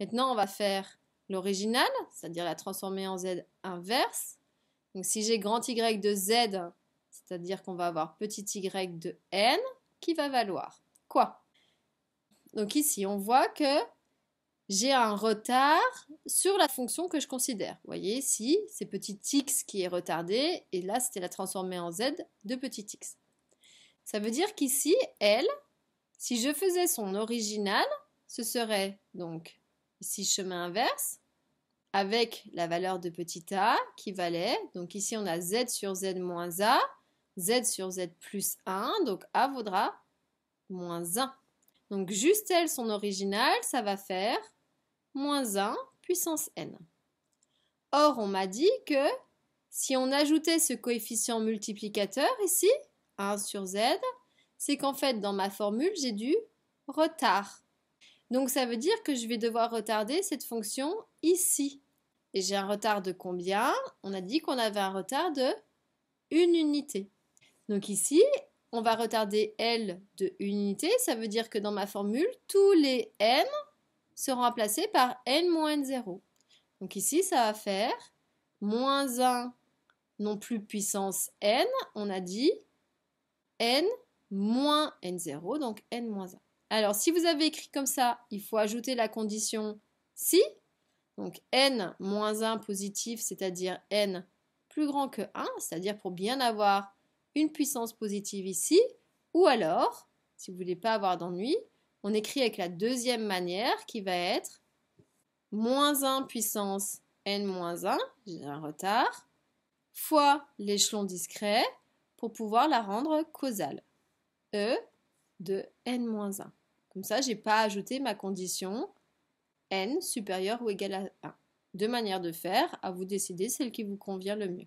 Maintenant, on va faire l'original, c'est-à-dire la transformer en z inverse. Donc si j'ai grand Y de z, c'est-à-dire qu'on va avoir petit y de n, qui va valoir quoi? Donc ici, on voit que j'ai un retard sur la fonction que je considère. Vous voyez ici, c'est petit x qui est retardé, et là, c'était la transformer en z de petit x. Ça veut dire qu'ici, elle, si je faisais son original, ce serait donc ici chemin inverse, avec la valeur de petit a qui valait, donc ici on a z sur z moins a, z sur z plus 1, donc a vaudra moins 1. Donc juste elle, son original, ça va faire moins 1 puissance n. Or, on m'a dit que si on ajoutait ce coefficient multiplicateur ici, 1 sur z, c'est qu'en fait, dans ma formule, j'ai du retard. Donc, ça veut dire que je vais devoir retarder cette fonction ici. Et j'ai un retard de combien? On a dit qu'on avait un retard de 1 unité. Donc ici, on va retarder L de 1 unité. Ça veut dire que dans ma formule, tous les n seront remplacés par n moins n0. Donc ici, ça va faire moins 1 non plus puissance n, on a dit n moins n0, donc n moins 1. Alors, si vous avez écrit comme ça, il faut ajouter la condition si. Donc n moins 1 positif, c'est-à-dire n plus grand que 1, c'est-à-dire pour bien avoir une puissance positive ici. Ou alors, si vous ne voulez pas avoir d'ennui, on écrit avec la deuxième manière qui va être moins 1 puissance n moins 1, j'ai un retard, fois l'échelon discret pour pouvoir la rendre causale. E de n moins 1. Comme ça, je n'ai pas ajouté ma condition n supérieur ou égal à 1. Deux manières de faire, à vous décider celle qui vous convient le mieux.